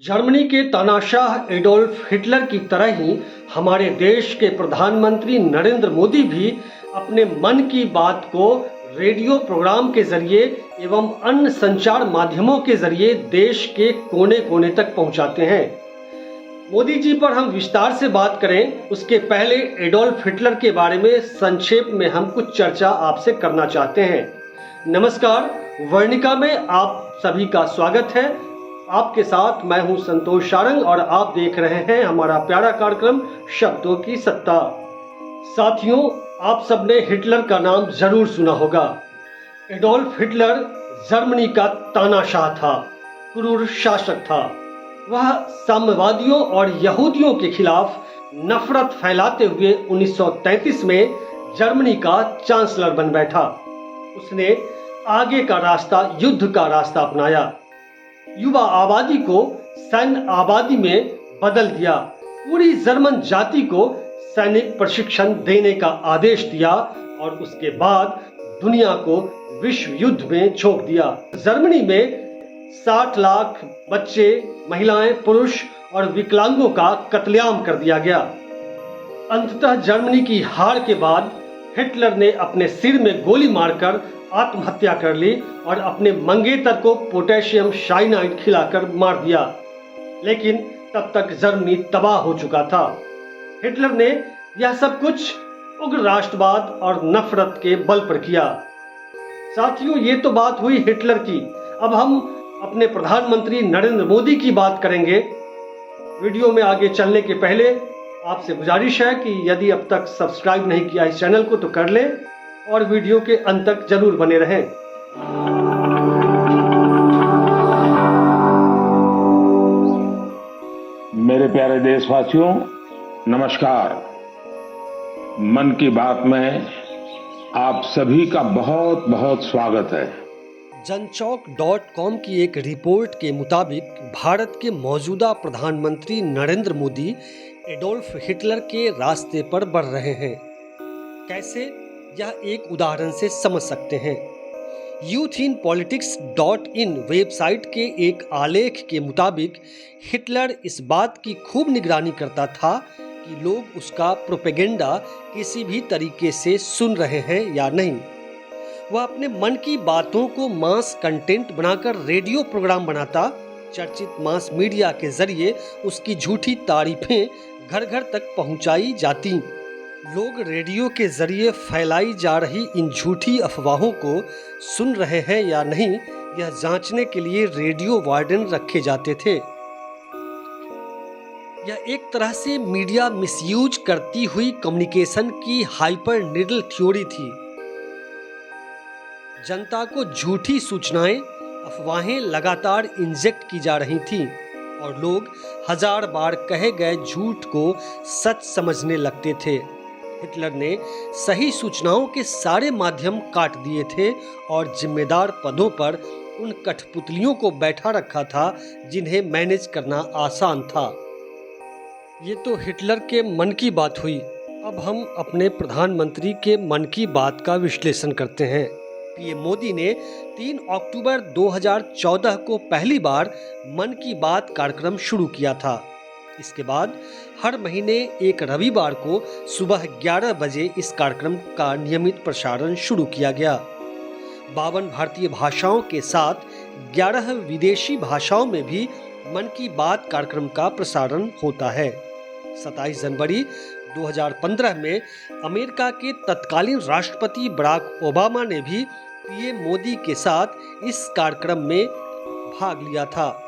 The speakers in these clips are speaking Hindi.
जर्मनी के तानाशाह एडोल्फ हिटलर की तरह ही हमारे देश के प्रधानमंत्री नरेंद्र मोदी भी अपने मन की बात को रेडियो प्रोग्राम के जरिए एवं अन्य संचार माध्यमों के जरिए देश के कोने कोने तक पहुंचाते हैं। मोदी जी पर हम विस्तार से बात करें उसके पहले एडोल्फ हिटलर के बारे में संक्षेप में हम कुछ चर्चा आपसे करना चाहते हैं। नमस्कार, वर्णिका में आप सभी का स्वागत है। आपके साथ मैं हूं संतोष सारंग और आप देख रहे हैं हमारा प्यारा कार्यक्रम शब्दों की सत्ता। साथियों, आप सबने हिटलर का नाम जरूर सुना होगा। एडोल्फ हिटलर जर्मनी का तानाशाह था, क्रूर शासक था। वह साम्यवादियों और यहूदियों के खिलाफ नफरत फैलाते हुए 1933 में जर्मनी का चांसलर बन बैठा। उसने आगे का रास्ता, युद्ध का रास्ता अपनाया। युवा आबादी को सैन्य आबादी में बदल दिया। पूरी जर्मन जाति को सैनिक प्रशिक्षण देने का आदेश दिया और उसके बाद दुनिया को विश्व युद्ध में झोंक दिया। जर्मनी में 60 लाख बच्चे, महिलाएं, पुरुष और विकलांगों का कत्लेआम कर दिया गया। अंततः जर्मनी की हार के बाद हिटलर ने अपने सिर में गोली मारकर आत्महत्या कर ली और अपने मंगेतर को पोटेशियम साइनाइड खिलाकर मार दिया। लेकिन तब तक जर्मनी तबाह हो चुका था। हिटलर ने यह सब कुछ उग्र राष्ट्रवाद और नफरत के बल पर किया। साथियों, ये तो बात हुई हिटलर की। अब हम अपने प्रधानमंत्री नरेंद्र मोदी की बात करेंगे। वीडियो में आगे चलने के पहले आपसे गुजारिश है कि यदि अब तक सब्सक्राइब नहीं किया इस चैनल को तो कर लें और वीडियो के अंत तक जरूर बने रहें। मेरे प्यारे देशवासियों, नमस्कार। मन की बात में आप सभी का बहुत बहुत स्वागत है। जनचौक.com की एक रिपोर्ट के मुताबिक भारत के मौजूदा प्रधानमंत्री नरेंद्र मोदी एडोल्फ हिटलर के रास्ते पर बढ़ रहे हैं। कैसे, यह एक उदाहरण से समझ सकते हैं। youthinpolitics.in वेबसाइट के एक आलेख के मुताबिक हिटलर इस बात की खूब निगरानी करता था कि लोग उसका प्रोपेगेंडा किसी भी तरीके से सुन रहे हैं या नहीं। वह अपने मन की बातों को मास कंटेंट बनाकर रेडियो प्रोग्राम बनाता। चर्चित मास मीडिया के जरिए उसकी झूठी तारीफें घर घर तक पहुंचाई जाती। लोग रेडियो के जरिए फैलाई जा रही इन झूठी अफवाहों को सुन रहे हैं या नहीं, यह जांचने के लिए रेडियो वार्डन रखे जाते थे। यह एक तरह से मीडिया मिसयूज करती हुई कम्युनिकेशन की हाइपर नीडल थ्योरी थी। जनता को झूठी सूचनाएं, अफवाहें लगातार इंजेक्ट की जा रही थीं और लोग हजार बार कहे गए झूठ को सच समझने लगते थे। हिटलर ने सही सूचनाओं के सारे माध्यम काट दिए थे और जिम्मेदार पदों पर उन कठपुतलियों को बैठा रखा था जिन्हें मैनेज करना आसान था। ये तो हिटलर के मन की बात हुई। अब हम अपने प्रधानमंत्री के मन की बात का विश्लेषण करते हैं। पीएम मोदी ने 3 अक्टूबर 2014 को पहली बार मन की बात कार्यक्रम शुरू किया था। इसके बाद हर महीने एक रविवार को सुबह 11 बजे इस कार्यक्रम का नियमित प्रसारण शुरू किया गया। 52 भारतीय भाषाओं के साथ 11 विदेशी भाषाओं में भी मन की बात कार्यक्रम का प्रसारण होता है। 27 जनवरी 2015 में अमेरिका के तत्कालीन राष्ट्रपति बराक ओबामा ने भी पीएम मोदी के साथ इस कार्यक्रम में भाग लिया था।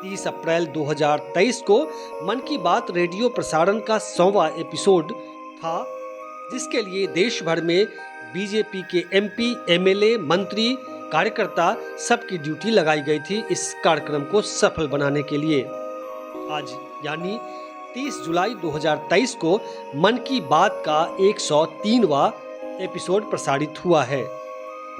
30 अप्रैल 2023 को मन की बात रेडियो प्रसारण का 100वां एपिसोड था, जिसके लिए देश भर में बीजेपी के एमपी, एमएलए, मंत्री, कार्यकर्ता सबकी ड्यूटी लगाई गई थी इस कार्यक्रम को सफल बनाने के लिए। आज यानी 30 जुलाई 2023 को मन की बात का 103वां एपिसोड प्रसारित हुआ है।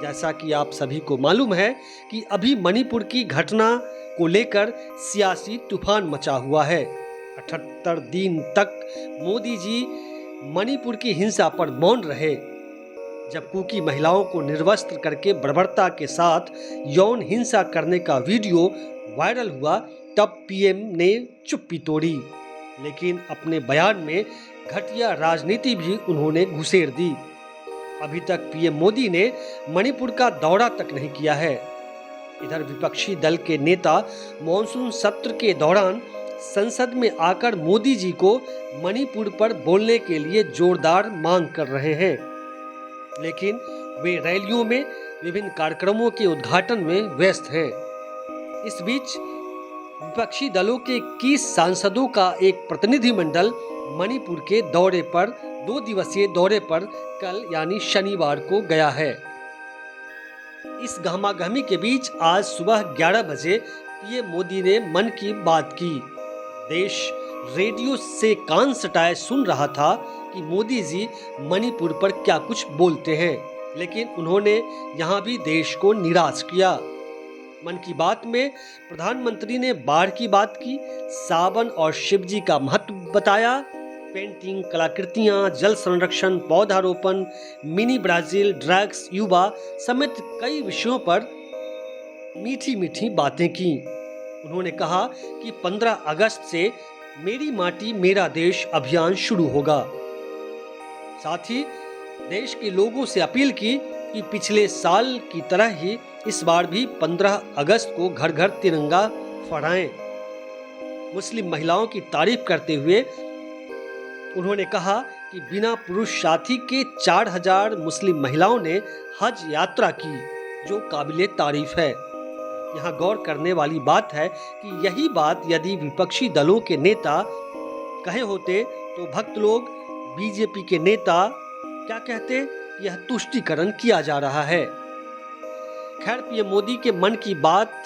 जैसा कि आप सभी को मालूम है कि अभी मणिपुर की घटना को लेकर सियासी तूफान मचा हुआ है। 78 दिन तक मोदी जी मणिपुर की हिंसा पर मौन रहे। जब कुकी महिलाओं को निर्वस्त्र करके बर्बरता के साथ यौन हिंसा करने का वीडियो वायरल हुआ, तब पीएम ने चुप्पी तोड़ी, लेकिन अपने बयान में घटिया राजनीति भी उन्होंने घुसेड़ दी। अभी तक पीएम मोदी ने मणिपुर का दौरा तक नहीं किया है। इधर विपक्षी दल के नेता मॉनसून सत्र के दौरान संसद में आकर मोदी जी को मणिपुर पर बोलने के लिए जोरदार मांग कर रहे हैं, लेकिन वे रैलियों में विभिन्न कार्यक्रमों के उद्घाटन में व्यस्त हैं। इस बीच विपक्षी दलों के 21 सांसदों का एक प्रतिनिधिमंडल मणिपुर के दौरे पर 2 दिवसीय दौरे पर कल यानी शनिवार को गया है। इस गहमागहमी के बीच आज सुबह 11 बजे पीएम मोदी ने मन की बात की। देश रेडियो से कान सटाए सुन रहा था कि मोदी जी मणिपुर पर क्या कुछ बोलते हैं, लेकिन उन्होंने यहाँ भी देश को निराश किया। मन की बात में प्रधानमंत्री ने बाढ़ की बात की, सावन और शिव जी का महत्व बताया, पेंटिंग, कलाकृतियां, जल संरक्षण, पौधारोपण, मिनी ब्राजील, ड्रग्स, युवा समेत कई विषयों पर मीठी मीठी बातें की। उन्होंने कहा कि 15 अगस्त से मेरी माटी मेरा देश अभियान शुरू होगा। साथ ही देश के लोगों से अपील की कि पिछले साल की तरह ही इस बार भी 15 अगस्त को घर घर तिरंगा फहराएं। मुस्लिम महिलाओं की तारीफ करते हुए उन्होंने कहा कि बिना पुरुष साथी के 4000 मुस्लिम महिलाओं ने हज यात्रा की, जो काबिले तारीफ है। यहाँ गौर करने वाली बात है कि यही बात यदि विपक्षी दलों के नेता कहे होते तो भक्त लोग, बीजेपी के नेता क्या कहते, यह तुष्टीकरण किया जा रहा है। खैर, पीएम मोदी के मन की बात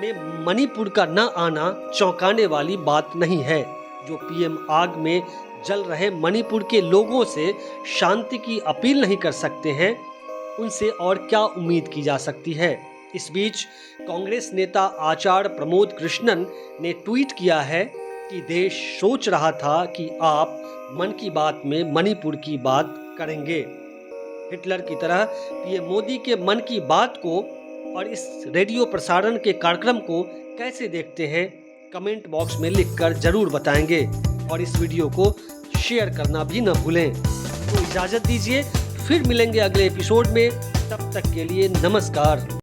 में मणिपुर का न आना चौंकाने वाली बात नहीं है। जो पीएम आग में जल रहे मणिपुर के लोगों से शांति की अपील नहीं कर सकते हैं, उनसे और क्या उम्मीद की जा सकती है। इस बीच कांग्रेस नेता आचार्य प्रमोद कृष्णन ने ट्वीट किया है कि देश सोच रहा था कि आप मन की बात में मणिपुर की बात करेंगे। हिटलर की तरह पीएम मोदी के मन की बात को और इस रेडियो प्रसारण के कार्यक्रम को कैसे देखते हैं, कमेंट बॉक्स में लिखकर जरूर बताएंगे और इस वीडियो को शेयर करना भी न भूलें। तो इजाज़त दीजिए, फिर मिलेंगे अगले एपिसोड में। तब तक के लिए नमस्कार।